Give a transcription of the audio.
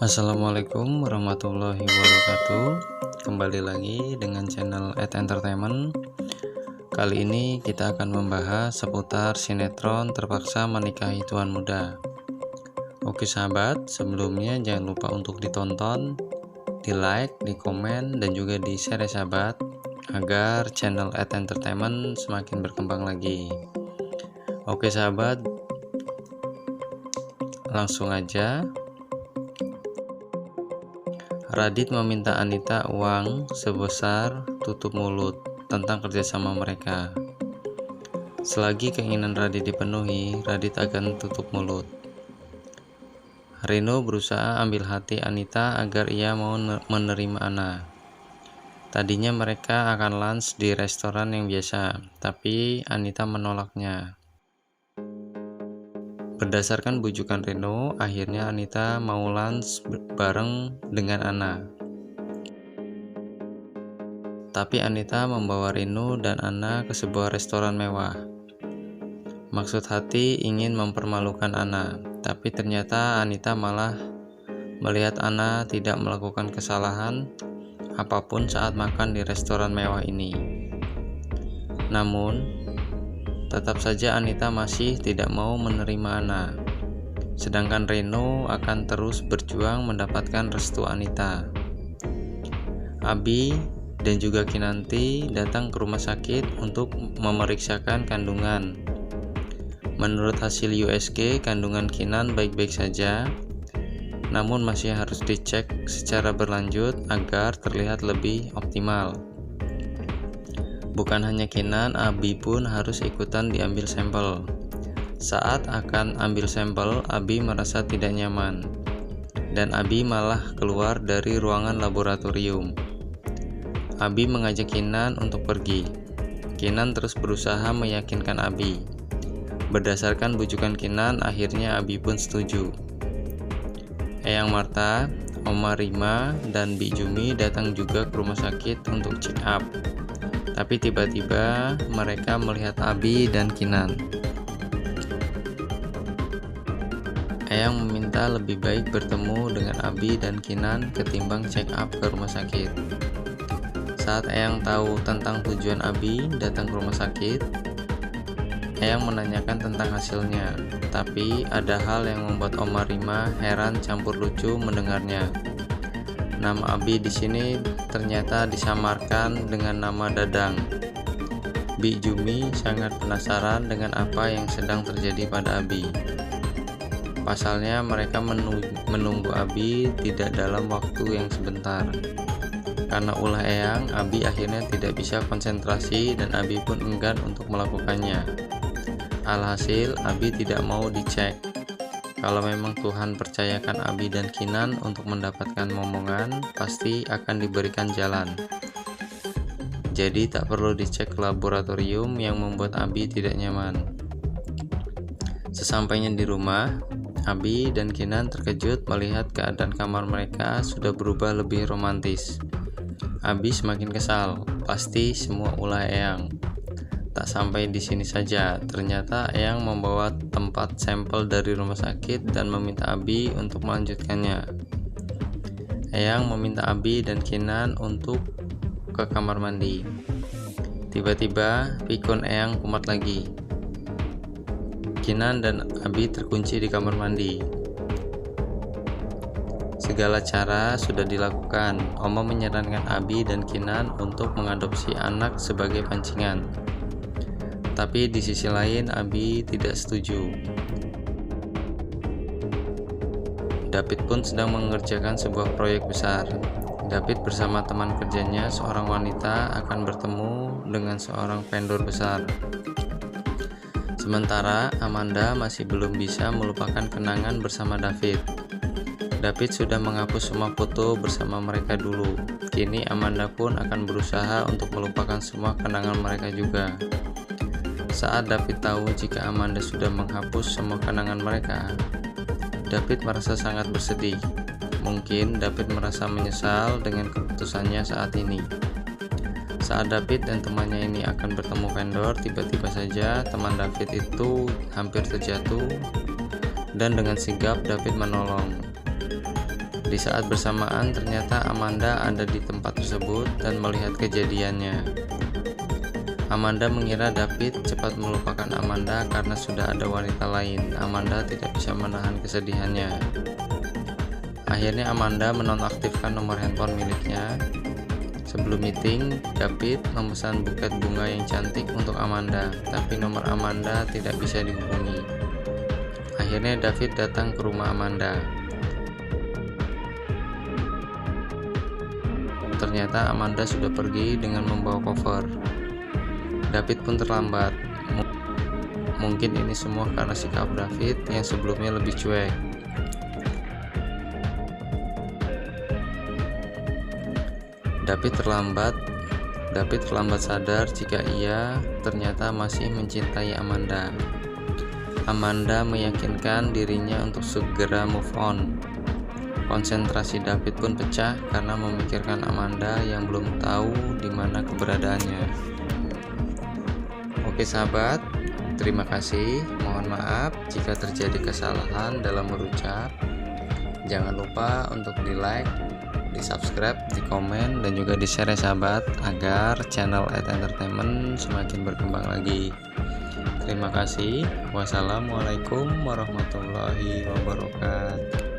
Assalamualaikum warahmatullahi wabarakatuh. Kembali lagi dengan channel Entertainment. Kali ini kita akan membahas seputar sinetron Terpaksa Menikahi Tuan Muda. Oke sahabat, sebelumnya jangan lupa untuk ditonton, di like, di komen, dan juga di share ya sahabat, agar channel Entertainment semakin berkembang lagi. Oke sahabat, langsung aja. Radit meminta Anita uang sebesar tutup mulut tentang kerjasama mereka. Selagi keinginan Radit dipenuhi, Radit akan tutup mulut. Reno berusaha ambil hati Anita agar ia mau menerima Ana. Tadinya mereka akan lunch di restoran yang biasa, tapi Anita menolaknya. Berdasarkan bujukan Reno, akhirnya Anita mau lunch bareng dengan Ana. Tapi Anita membawa Reno dan Ana ke sebuah restoran mewah. Maksud hati ingin mempermalukan Ana, tapi ternyata Anita malah melihat Ana tidak melakukan kesalahan apapun saat makan di restoran mewah ini. Namun, tetap saja Anita masih tidak mau menerima Ana. Sedangkan Reno akan terus berjuang mendapatkan restu Anita. Abi dan juga Kinanti datang ke rumah sakit untuk memeriksakan kandungan. Menurut hasil USG, kandungan Kinan baik-baik saja, namun masih harus dicek secara berlanjut agar terlihat lebih optimal. Bukan hanya Kinan, Abi pun harus ikutan diambil sampel. Saat akan ambil sampel, Abi merasa tidak nyaman, dan Abi malah keluar dari ruangan laboratorium. Abi mengajak Kinan untuk pergi. Kinan terus berusaha meyakinkan Abi. Berdasarkan bujukan Kinan, akhirnya Abi pun setuju. Eyang Marta, Oma Rima, dan Bi Jumi datang juga ke rumah sakit untuk check up. Tapi tiba-tiba mereka melihat Abi dan Kinan. Eyang meminta lebih baik bertemu dengan Abi dan Kinan ketimbang check up ke rumah sakit. Saat Eyang tahu tentang tujuan Abi datang ke rumah sakit, Eyang menanyakan tentang hasilnya. Tapi ada hal yang membuat Oma Rima heran campur lucu mendengarnya. Nama Abi di sini ternyata disamarkan dengan nama Dadang. Bi Jumi sangat penasaran dengan apa yang sedang terjadi pada Abi. Pasalnya mereka menunggu Abi tidak dalam waktu yang sebentar. Karena ulah Eyang, Abi akhirnya tidak bisa konsentrasi dan Abi pun enggan untuk melakukannya. Alhasil, Abi tidak mau dicek. Kalau memang Tuhan percayakan Abi dan Kinan untuk mendapatkan momongan, pasti akan diberikan jalan. Jadi tak perlu dicek ke laboratorium yang membuat Abi tidak nyaman. Sesampainya di rumah, Abi dan Kinan terkejut melihat keadaan kamar mereka sudah berubah lebih romantis. Abi semakin kesal, pasti semua ulah Eyang. Tak sampai di sini saja, ternyata Eyang membawa tempat sampel dari rumah sakit dan meminta Abi untuk melanjutkannya. Eyang meminta Abi dan Kinan untuk ke kamar mandi. Tiba-tiba, pikun Eyang kumat lagi. Kinan dan Abi terkunci di kamar mandi. Segala cara sudah dilakukan. Oma menyarankan Abi dan Kinan untuk mengadopsi anak sebagai pancingan. Tapi di sisi lain, Abi tidak setuju. David pun sedang mengerjakan sebuah proyek besar. David bersama teman kerjanya, seorang wanita, akan bertemu dengan seorang vendor besar. Sementara Amanda masih belum bisa melupakan kenangan bersama David. David sudah menghapus semua foto bersama mereka dulu. Kini Amanda pun akan berusaha untuk melupakan semua kenangan mereka juga. Saat David tahu jika Amanda sudah menghapus semua kenangan mereka, David merasa sangat bersedih. Mungkin David merasa menyesal dengan keputusannya saat ini. Saat David dan temannya ini akan bertemu vendor, tiba-tiba saja teman David itu hampir terjatuh dan dengan sigap David menolong. Di saat bersamaan ternyata Amanda ada di tempat tersebut dan melihat kejadiannya. Amanda mengira David cepat melupakan Amanda karena sudah ada wanita lain. Amanda tidak bisa menahan kesedihannya. Akhirnya Amanda menonaktifkan nomor handphone miliknya. Sebelum meeting, David memesan buket bunga yang cantik untuk Amanda, tapi nomor Amanda tidak bisa dihubungi. Akhirnya David datang ke rumah Amanda. Ternyata Amanda sudah pergi dengan membawa koper. David pun terlambat. Mungkin ini semua karena sikap David yang sebelumnya lebih cuek. David terlambat sadar jika ia ternyata masih mencintai Amanda. Amanda meyakinkan dirinya untuk segera move on. Konsentrasi David pun pecah karena memikirkan Amanda yang belum tahu di mana keberadaannya. Oke sahabat, terima kasih. Mohon maaf jika terjadi kesalahan dalam berucap. Jangan lupa untuk di like, di subscribe, di komen, dan juga di share ya sahabat, agar channel @entertainment semakin berkembang lagi. Terima kasih. Wassalamualaikum warahmatullahi wabarakatuh.